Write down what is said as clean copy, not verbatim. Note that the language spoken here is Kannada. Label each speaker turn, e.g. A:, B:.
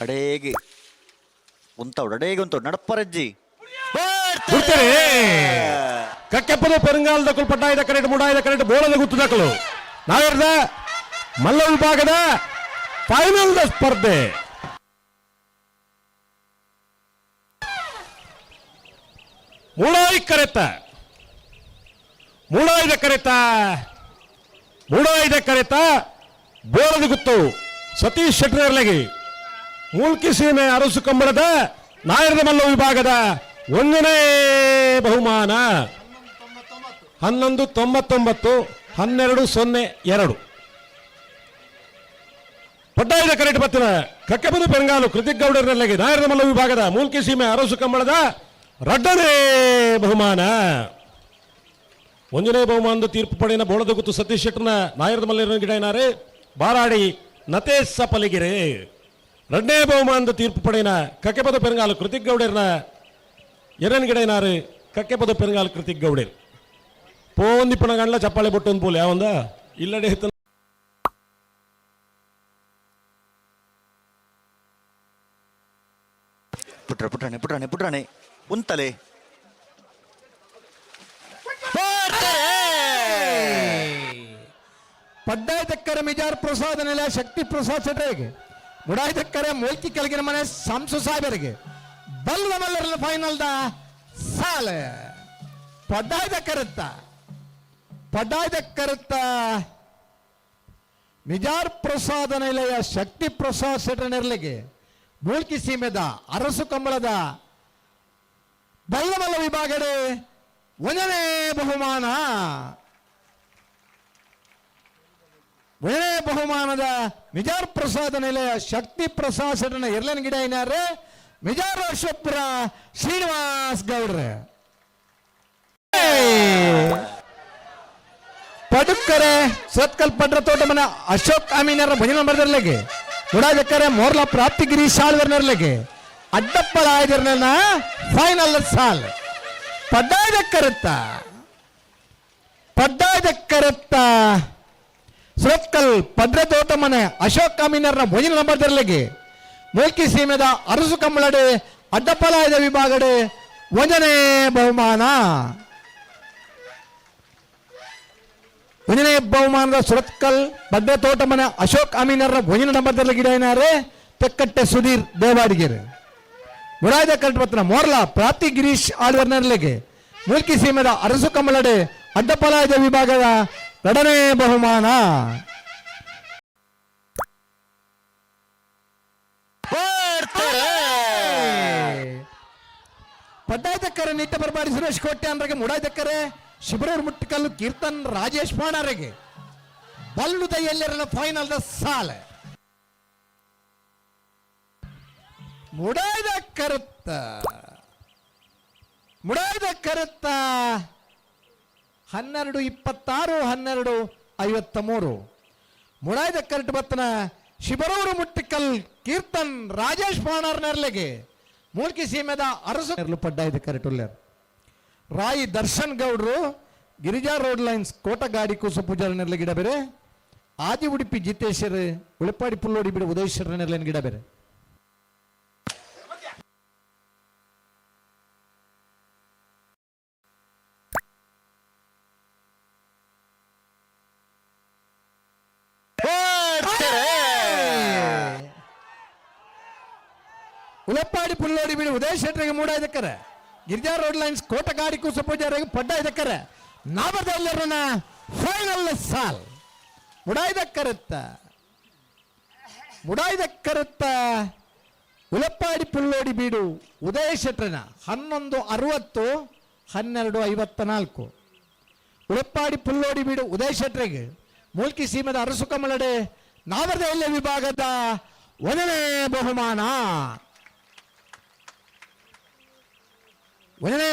A: ಅಡೇಗೆ ಉಂಟು ನಡಪ್ಪರಜ್ಜಿ
B: ಕಕ್ಕೆಪ್ಪದ ಪೆರಂಗಾಲದ ಪಟ್ಟಾಯದ ಕರೆಕ್ಟ್ ಮುಡಾಯದ ಕರೆಕ್ಟ್ ಬೋಳದ ಗುತ್ತುದಕ್ಕಲು ನಾವಿರ್ದ ಮಲ್ಲ ವಿಭಾಗದ ಫೈನಲ್ ಸ್ಪರ್ಧೆ ಮೂಡಾಯ್ದ ಕರೆತ ಬೋಳದ ಗುತ್ತು ಸತೀಶ್ ಶೆಟ್ಟರ್ಲೆಗೆ ಮೂಲ್ಕಿ ಸೀಮೆ ಅರಸು ಕಂಬಳದ ನಾಯರದ ಮಲ್ಲ ವಿಭಾಗದ 1ನೇ ಬಹುಮಾನ 1199 1202 ಪಟ್ಟಾಯದ ಕರೆಕ್ಟ್ ಬತ್ತಿನ ಕಕ್ಕೆಪದು ಪೆರಂಗಾಲು ಕೃತಿಕ್ ಗೌಡರ್ನೆಲ್ಲೆಗೆ ನಾಯರದ ಮಲ್ಲ ವಿಭಾಗದ ಮೂಲ್ಕಿ ಸೀಮೆ ಅರಸು ಕಂಬಳದ 2ನೇ ಬಹುಮಾನ 1ನೇ ಬಹುಮಾನದ ತೀರ್ಪು ಪಡೆಯಿನ ಬೋಳದ ಗುತ್ತು ಸತೀಶ್ ಶೆಟ್ಟರ್ನ ನಾಯರದ ಮಲ್ಲ ಗಿಡನಾರೆ ಬಾರಾಡಿ ನತೇಶ ಪಲಿಗಿರೆ 2ನೇ ಬಹುಮಾನದ ತೀರ್ಪು ಪಡೆಯಿನ ಕಕ್ಕೆಪದ ಪೆರಂಗಾಲು ಕೃತಿಕ್ ಗೌಡರ್ನ ಎರನ್ಗಿಡನಾರು ಕಕ್ಕೆಪದ ಪೆರಂಗಾಲು ಕೃತಿಕ್ ಗೌಡರ್ ಪೋಂದಿ ಪುಣಗಂಡ್ಲ ಚಪ್ಪಾಳೆ ಬೊಟ್ಟೊಂದು ಪೋಲೆ ಯಾವಂದ ಇಲ್ಲಡೆ
A: ಪುಟ್ರಾಣೆ ಉಂತಲೆ
C: ಪಡ್ಡಾಯದಕ್ಕರ ಮಿಜಾರ್ ಪ್ರಸಾದ ನೆಲ ಶಕ್ತಿ ಪ್ರಸಾದ್ ಶೆಟ್ಟರ್ಗೆ ಮುಡಾಯ್ದಕ್ಕರ ಮೂಲ್ಕಿ ಕೆಳಗಿನ ಮನೆ ಸಂಸು ಸಾಹೇಬರಿಗೆ ಬಲ್ಲದ ಮಲ್ಲರ ಫೈನಲ್ ದ ಸಾಲ ಪಡ್ಡಾಯ್ದ ಕರುತ್ತ ಮಿಜಾರ್ ಪ್ರಸಾದ ನೆಲೆಯ ಶಕ್ತಿ ಪ್ರಸಾದ್ ಶೆಟ್ಟರ್ನೆರ್ಲೆಗೆ ಮೂಲ್ಕಿ ಸೀಮೆದ ಅರಸು ಕಂಬಳದ ಬಲ್ಲಮಲ್ಲ ವಿಭಾಗಡೆ 1ನೇ ಬಹುಮಾನ 1ನೇ ಬಹುಮಾನದ ಮಿಜಾರ್ ಪ್ರಸಾದ ನೆಲೆಯ ಶಕ್ತಿ ಪ್ರಸಾದ್ ಶೆಟ್ಟರ್ನ ಎರಲನ್ ಗಿಡ ಏನಾರೆ ಮಿಜಾರ್ ಅಶೋಕ್ಪುರ ಶ್ರೀನಿವಾಸ್ ಗೌಡ್ರೆ ಪಡುಕರೆ ಸತ್ಕಲ್ ಪಡ್ರ ತೋಟಮನ ಅಶೋಕ್ ಅಮೀನರ ಭಜನ ಬರ್ದರ್ಲೆಗೆ ಮುಡಾಜಕ್ಕರೆ ಮೋರ್ಲ ಪ್ರಾಪ್ತಿಗಿರಿ ಶಾಳ್ವರ್ನರ್ಲೆಗೆ ಅಡ್ಡಪ್ಪಳ ಆಯ್ದಿರ್ನ ಫೈನಲ್ ಸಾಲ್ ಪಡ್ಡಾಯ್ದಕ್ಕರುತ್ತ ಸುರತ್ಕಲ್ ಪಡ್ರ ತೋಟಮನೆ ಅಶೋಕ್ ಅಮೀನರ್ನ ಭಜನ ನಂಬರ್ದರ್ಲೆಗೆ ಮೂಲ್ಕಿ ಸೀಮೆದ ಅರಸು ಕಂಬಳಡೆ ಅಡ್ಡಪ್ಪಲಾಯದ ವಿಭಾಗಡೆ 1ನೇ ಬಹುಮಾನ 1ನೇ ಬಹುಮಾನದ ಸುರತ್ಕಲ್ ಬಡ್ಡ ತೋಟಮನೆ ಅಶೋಕ್ ಅಮೀನರ ಭೋಜನ ನಂಬರ್ದಲ್ಲಿ ಗಿಡ ಏನಾರೆ ತೆಕ್ಕಟ್ಟೆ ಸುಧೀರ್ ದೇವಾಡಿಗೆರೆ ಮುಡಾಯ್ದ ಕರೆಕ್ಟ್ ಬತ್ತನ ಮೋರ್ಲಾ ಪ್ರಾಪ್ತಿ ಗಿರೀಶ್ ಆಳ್ವರ್ನರ್ಲೆಗೆ ಮೂಲ್ಕಿ ಸೀಮೆದ ಅರಸು ಕಂಬಳಡೆ ಅಡ್ಡಪ್ಪಲಾಯದ ವಿಭಾಗದ 2ನೇ ಬಹುಮಾನ ಪಡ್ಡಾಯ್ದಕ್ಕರೆ ನಿತ್ಯ ಬರ್ಬಾಡಿ ಸುರೇಶ್ ಕೋಟೆ ಅಂದ್ರಿಗೆ ಮುಡಾಯ್ದಕ್ಕರೆ ಶಿಬರೂರ್ ಮುಟ್ಟಿಕಲ್ಲು ಕೀರ್ತನ್ ರಾಜೇಶ್ ಪಾಣರಿಗೆ ಬಲ್ಲು ದೈಯಲ್ಲಿರನ ಫೈನಲ್ ದ ಸಾಲ ಮುಡಾಯ್ದ ಕರುತ್ತ 12-26-12-53 ಮುಡಾಯ್ದ ಕರೆಕ್ಟ್ ಬತ್ತನ ಶಿಬರೂರು ಮುಟ್ಟಿಕಲ್ ಕೀರ್ತನ್ ರಾಜೇಶ್ ಪಾಣರ್ನೆರ್ಲೆಗೆ ಮೂಲ್ಕಿ ಸೀಮೆದ ಅರಸು ಪಡ್ಡಾಯ್ದ ಕರೆಕ್ಟ್ ಉಲ್ಲೇರ್ ರಾಯಿ ದರ್ಶನ್ ಗೌಡ್ರು ಗಿರಿಜಾ ರೋಡ್ ಲೈನ್ಸ್ ಕೋಟಗಾಡಿ ಕೂಸು ಪೂಜಾರನೆಲ್ಲ ಗಿಡ ಬೇರೆ ಆದಿ ಉಡುಪಿ ಜಿತೇಶ್ವರ್ ಉಳಿಪಾಡಿ ಪುಲ್ಲೋಡಿ ಬಿಡ ಉದಯೇಶ್ವರನೆಲ್ಲ ಗಿಡ ಬೇರೆ ಉಳಪ್ಪಾಡಿ ಪುಲ್ಲೋಡಿ ಬಿಡಿ ಉದಯೇಶ್ವರಿಗೆ ಮೂಡಾಯ್ದಕ್ಕರೆ ಗಿರಿಜಾ ರೋಡ್ ಲೈನ್ಸ್ ಕೋಟಗಾಡಿ ಕೂಸು ಪೂಜಾರಿಗೆ ಪಡ್ಡಾಯ್ದಕ್ಕರೆ ನಾವದಲ್ಲಿರೋಣ ಫೈನಲ್ ಸಾಲ್ ಮುಡಾಯ್ದಕ್ಕರುತ್ತ ಉಳಪ್ಪಾಡಿ ಪುಲ್ಲೋಡಿ ಬೀಡು ಉದಯ ಶೆಟ್ಟರ್ನ 11-60-12-54 ಉಳಪ್ಪಾಡಿ ಪುಲ್ಲೋಡಿ ಬೀಡು ಉದಯ ಶೆಟ್ಟರಿಗೆ ಮೂಲ್ಕಿ ಸೀಮೆದ ಅರಸು ಕಮಲಡೆ ನಾವದೆಲ್ಲ ವಿಭಾಗದ 1ನೇ ಬಹುಮಾನ 1ನೇ